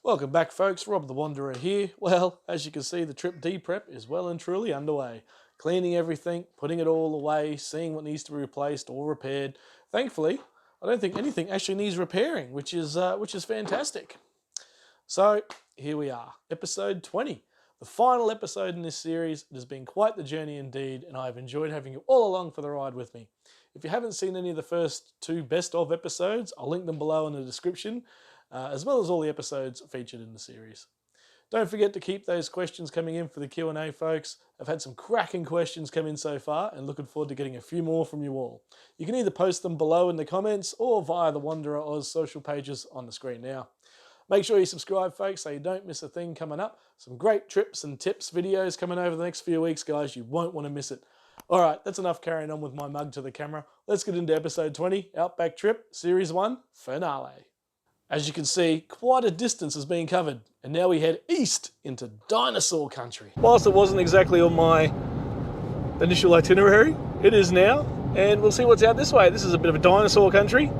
Welcome back, folks. Rob the Wanderer here. Well, as you can see, the trip D-Prep is well and truly underway. Cleaning everything, putting it all away, seeing what needs to be replaced or repaired. Thankfully, I don't think anything actually needs repairing, which is fantastic. So, here we are, episode 20. The final episode in this series. It has been quite the journey indeed, and I've enjoyed having you all along for the ride with me. If you haven't seen any of the first two best of episodes, I'll link them below in the description, as well as all the episodes featured in the series. Don't forget to keep those questions coming in for the Q&A, folks. I've had some cracking questions come in so far and looking forward to getting a few more from you all. You can either post them below in the comments or via the Wanderer Oz social pages on the screen now. Make sure you subscribe, folks, so you don't miss a thing coming up. Some great trips and tips videos coming over the next few weeks, guys. You won't want to miss it. All right, that's enough carrying on with my mug to the camera. Let's get into episode 20, Outback Trip, Series 1, Finale. As you can see, quite a distance has been covered, and now we head east into dinosaur country. Whilst it wasn't exactly on my initial itinerary, it is now, and we'll see what's out this way. This is a bit of a dinosaur country.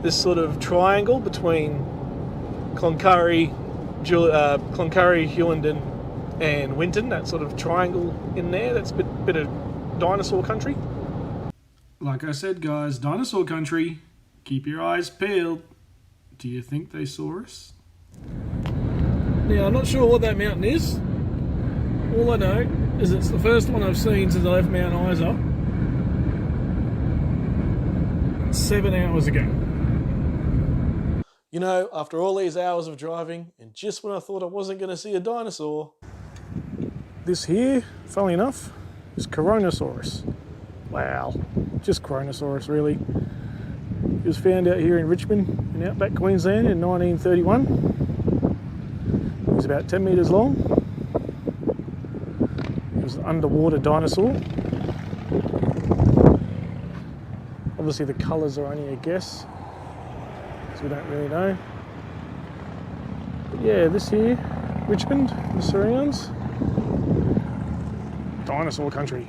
This sort of triangle between Cloncurry, Hewenden and Winton, that sort of triangle in there, that's a bit of dinosaur country. Like I said, guys, dinosaur country, keep your eyes peeled. Do you think they saw us? Now, I'm not sure what that mountain is. All I know is it's the first one I've seen since I left Mount Isa 7 hours ago. You know, after all these hours of driving, and just when I thought I wasn't going to see a dinosaur, this here, funnily enough, is Coronosaurus. Wow, just Coronosaurus, really. It was found out here in Richmond, in Outback Queensland in 1931. It was about 10 metres long. It was an underwater dinosaur. Obviously the colours are only a guess, so we don't really know. But yeah, this here, Richmond, the surrounds, dinosaur country.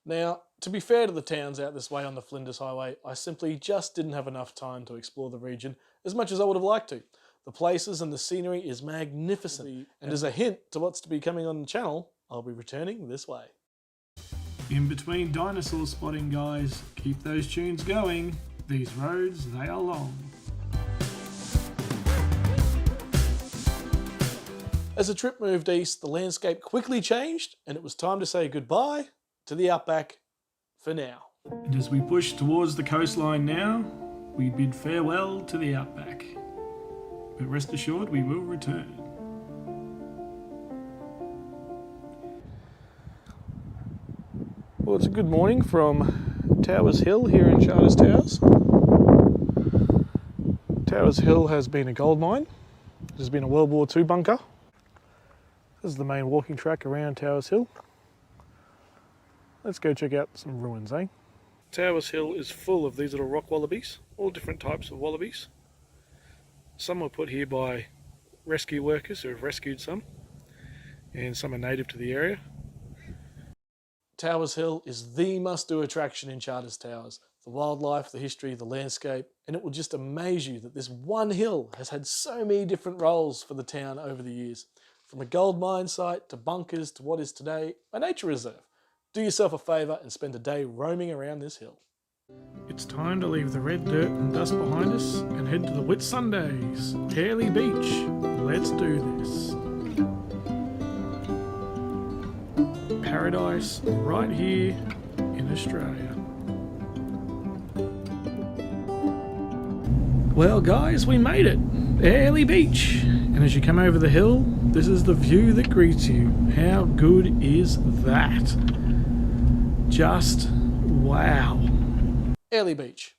Now, to be fair to the towns out this way on the Flinders Highway, I simply just didn't have enough time to explore the region as much as I would have liked to. The places and the scenery is magnificent, and as a hint to what's to be coming on the channel, I'll be returning this way. In between dinosaur spotting, guys, keep those tunes going. These roads, they are long. As the trip moved east, the landscape quickly changed, and it was time to say goodbye to the Outback for now. And as we push towards the coastline now, we bid farewell to the Outback. But rest assured, we will return. Well, it's a good morning from Towers Hill here in Charters Towers. Towers Hill has been a gold mine. It has been a World War II bunker. This is the main walking track around Towers Hill. Let's go check out some ruins, eh? Towers Hill is full of these little rock wallabies, all different types of wallabies. Some were put here by rescue workers who have rescued some, and some are native to the area. Towers Hill is the must-do attraction in Charters Towers. The wildlife, the history, the landscape, and it will just amaze you that this one hill has had so many different roles for the town over the years. From a gold mine site to bunkers to what is today a nature reserve. Do yourself a favour and spend a day roaming around this hill. It's time to leave the red dirt and dust behind us and head to the Whitsundays, Airlie Beach. Let's do this. Paradise right here in Australia. Well guys, we made it. Airlie Beach. And as you come over the hill, this is the view that greets you. How good is that? Just wow. Airlie Beach.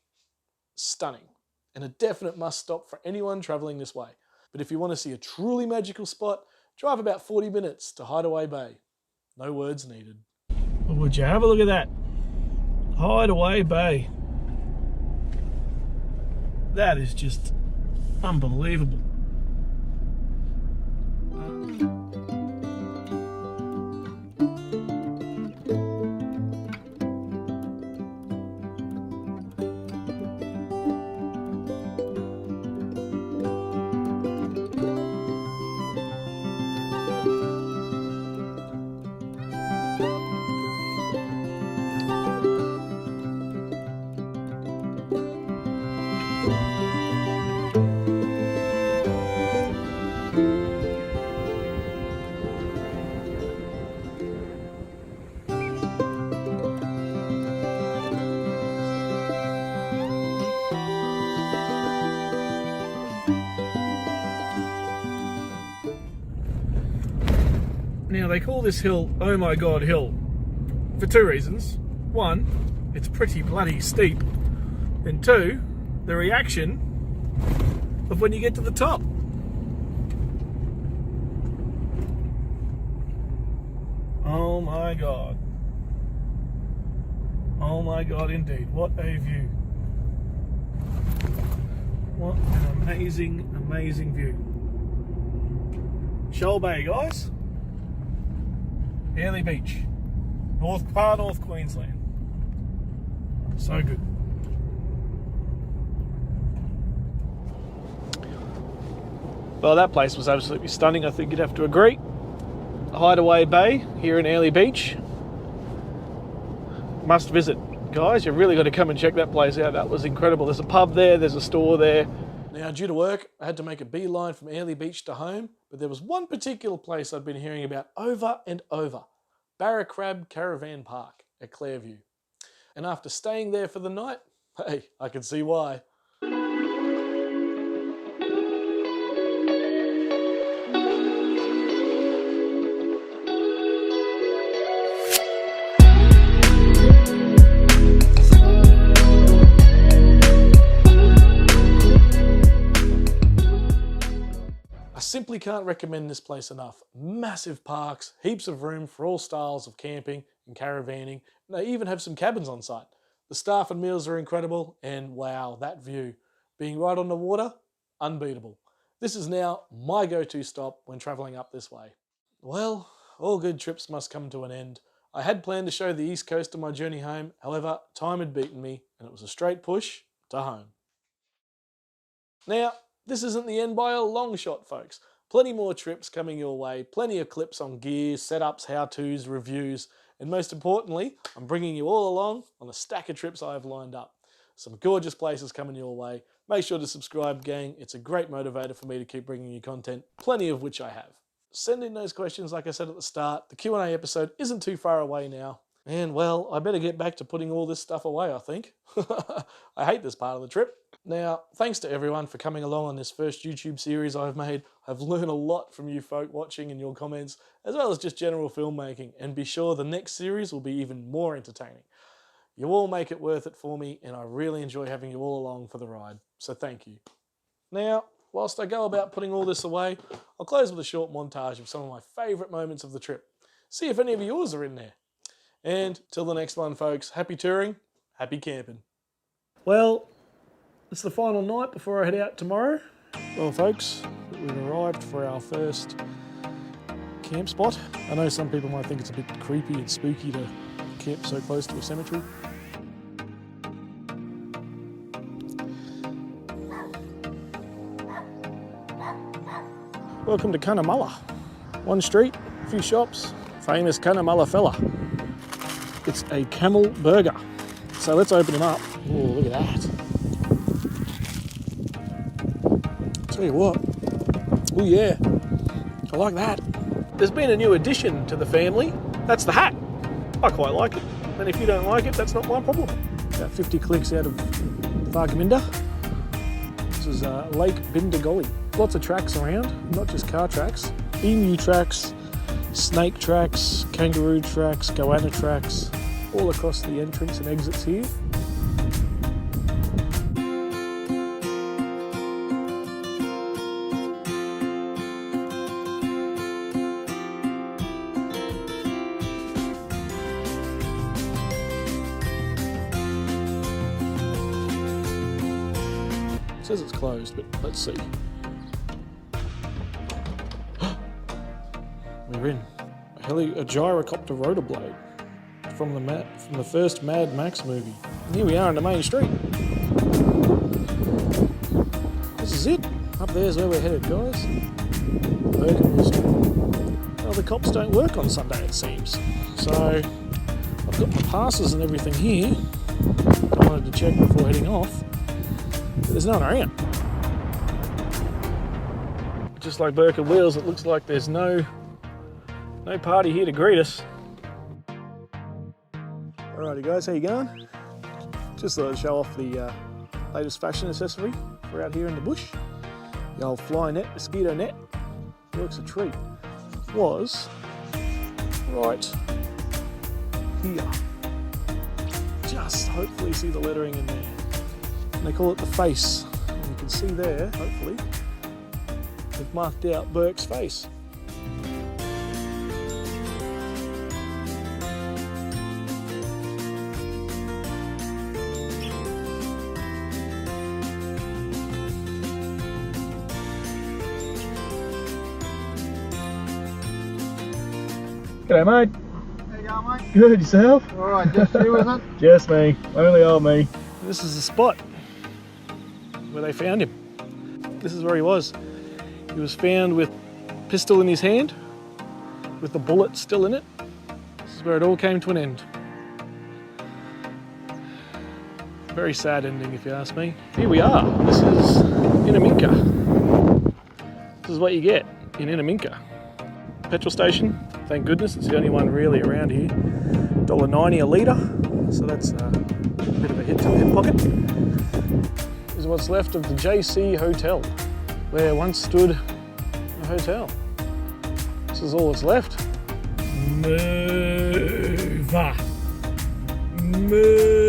Stunning. And a definite must stop for anyone travelling this way. But if you want to see a truly magical spot, drive about 40 minutes to Hideaway Bay. No words needed. Well, would you have a look at that? Hideaway Bay. That is just unbelievable. Now they call this hill Oh My God Hill for two reasons. One, it's pretty bloody steep. And two, the reaction of when you get to the top. Oh my God. Oh my God indeed. What a view. What an amazing, amazing view. Shoal Bay, guys. Airlie Beach. Far North Queensland. So good. Well, that place was absolutely stunning, I think you'd have to agree. Hideaway Bay here in Airlie Beach. Must visit. Guys, you've really got to come and check that place out. That was incredible. There's a pub there, there's a store there. Now, due to work, I had to make a beeline from Airlie Beach to home, but there was one particular place I'd been hearing about over and over. Barracrab Caravan Park at Clairview. And after staying there for the night, hey, I can see why. I simply can't recommend this place enough. Massive parks, heaps of room for all styles of camping and caravanning, and they even have some cabins on site. The staff and meals are incredible, and wow, that view. Being right on the water, unbeatable. This is now my go-to stop when travelling up this way. Well, all good trips must come to an end. I had planned to show the east coast on my journey home, however, time had beaten me, and it was a straight push to home. Now, this isn't the end by a long shot, folks. Plenty more trips coming your way, plenty of clips on gear, setups, how-tos, reviews, and most importantly, I'm bringing you all along on a stack of trips I have lined up. Some gorgeous places coming your way. Make sure to subscribe, gang. It's a great motivator for me to keep bringing you content, plenty of which I have. Send in those questions like I said at the start. The Q&A episode isn't too far away now. And well, I better get back to putting all this stuff away, I think. I hate this part of the trip. Now, thanks to everyone for coming along on this first YouTube series I've made. I've learned a lot from you folk watching and your comments, as well as just general filmmaking, and be sure the next series will be even more entertaining. You all make it worth it for me, and I really enjoy having you all along for the ride, so thank you. Now, whilst I go about putting all this away, I'll close with a short montage of some of my favourite moments of the trip. See if any of yours are in there. And till the next one, folks, happy touring, happy camping. Well, it's the final night before I head out tomorrow. Well, folks, we've arrived for our first camp spot. I know some people might think it's a bit creepy and spooky to camp so close to a cemetery. Welcome to Cunnamulla. One street, a few shops, famous Cunnamulla fella. It's a camel burger. So let's open him up. Oh, look at that. Tell you what. Oh yeah, I like that. There's been a new addition to the family. That's the hat. I quite like it. And if you don't like it, that's not my problem. About 50 clicks out of Thargomindah. This is Lake Bindagolly. Lots of tracks around, not just car tracks. Emu tracks, snake tracks, kangaroo tracks, goanna tracks, all across the entrance and exits here. It says it's closed, but let's see. We're in. A gyrocopter rotor blade from the first Mad Max movie. And here we are in the main street. This is it. Up there's where we're headed, guys. Well, the cops don't work on Sunday, it seems. So I've got my passes and everything here. I wanted to check before heading off. But there's no one around. Just like Burke Wheels, it looks like there's no party here to greet us. Alrighty guys, how you going? Just thought I'd show off the latest fashion accessory for out here in the bush. The old fly net, mosquito net, works a treat. Was right here. Just hopefully see the lettering in there. And they call it the face. And you can see there, hopefully, they've marked out Burke's face. G'day mate. How you going, mate? Good, yourself? Alright, just you, is it? Just me, only old me. This is the spot where they found him. This is where he was. He was found with a pistol in his hand, with the bullet still in it. This is where it all came to an end. Very sad ending, if you ask me. Here we are. This is Cunnamulla. This is what you get in Cunnamulla. Petrol station, thank goodness, it's the only one really around here. $1.90 a litre, so that's a bit of a hit to the hip pocket. This is what's left of the JC Hotel, where once stood a hotel. This is all that's left. Move! Move!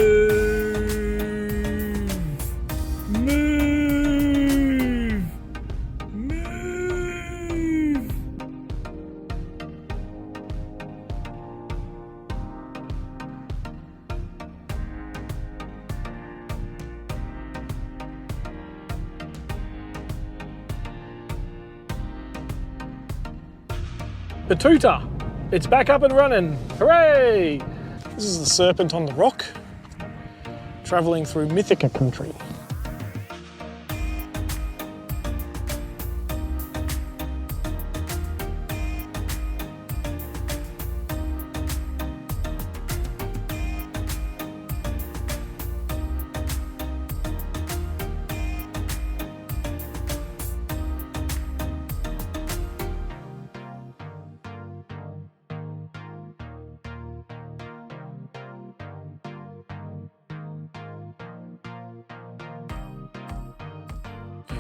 Batuta, it's back up and running, hooray! This is the Serpent on the Rock, travelling through Mythica country.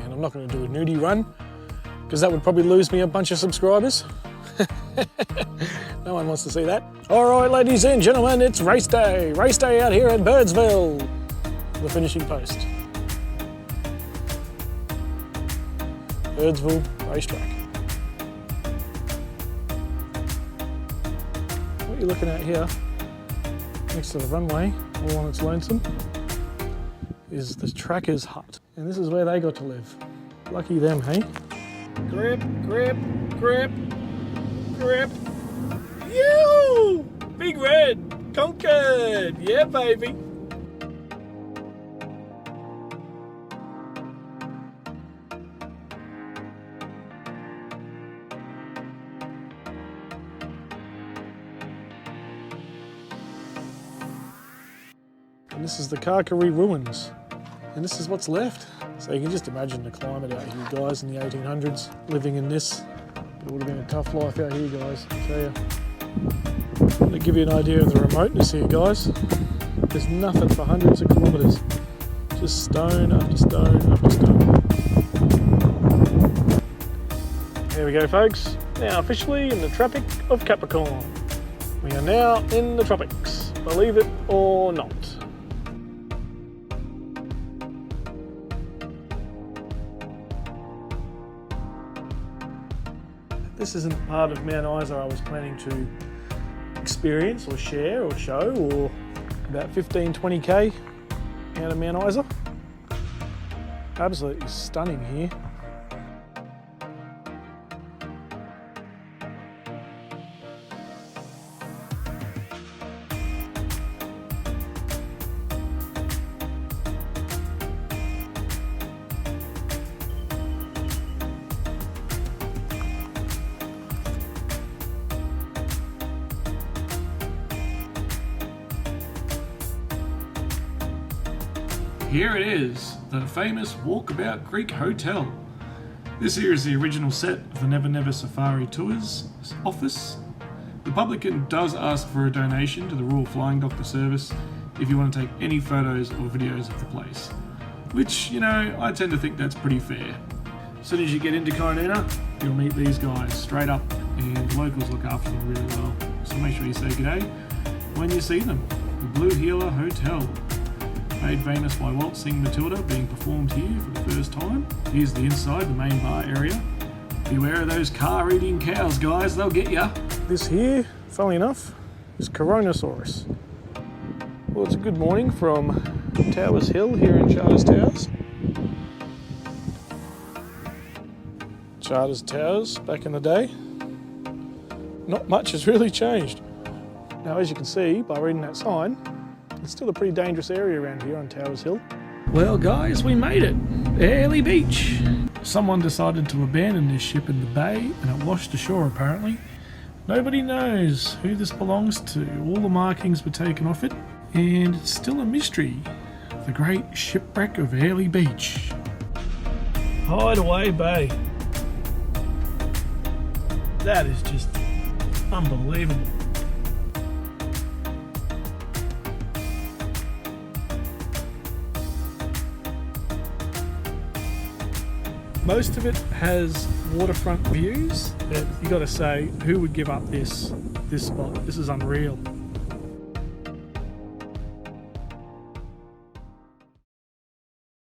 And I'm not going to do a nudie run because that would probably lose me a bunch of subscribers. No one wants to see that. All right, ladies and gentlemen, it's race day. Race day out here at Birdsville, the finishing post. Birdsville racetrack. What you're looking at here, next to the runway, all on its lonesome, is the tracker's hut. And this is where they got to live. Lucky them, hey? Grip, grip, grip, grip. You! Big Red, conquered! Yeah, baby. And this is the Karkari ruins. And this is what's left. So you can just imagine the climate out here, guys, in the 1800s, living in this. But it would have been a tough life out here, guys, I tell you. To give you an idea of the remoteness here, guys, there's nothing for hundreds of kilometres. Just stone after stone after stone. There we go, folks. Now officially in the Tropic of Capricorn. We are now in the tropics, believe it or not. This isn't part of Mount Isa I was planning to experience or share or show, or about 15-20k out of Mount Isa. Absolutely stunning here. Here it is, the famous Walkabout Creek Hotel. This here is the original set of the Never Never Safari Tours office. The publican does ask for a donation to the Royal Flying Doctor Service if you want to take any photos or videos of the place. Which, you know, I tend to think that's pretty fair. As soon as you get into Cunnamulla, you'll meet these guys straight up, and the locals look after them really well. so make sure you say g'day when you see them. The Blue Heeler Hotel, made famous by Waltzing Matilda, being performed here for the first time. Here's the inside, the main bar area. Beware of those car-eating cows, guys, they'll get ya. This here, funnily enough, is Coronasaurus. Well, it's a good morning from Towers Hill here in Charters Towers. Charters Towers back in the day. Not much has really changed. Now, as you can see by reading that sign, it's still a pretty dangerous area around here on Towers Hill. Well guys, we made it! Airlie Beach! Someone decided to abandon this ship in the bay and it washed ashore apparently. Nobody knows who this belongs to. All the markings were taken off it and it's still a mystery. The great shipwreck of Airlie Beach. Hideaway Bay. That is just unbelievable. Most of it has waterfront views, but you got to say, who would give up this spot? This is unreal.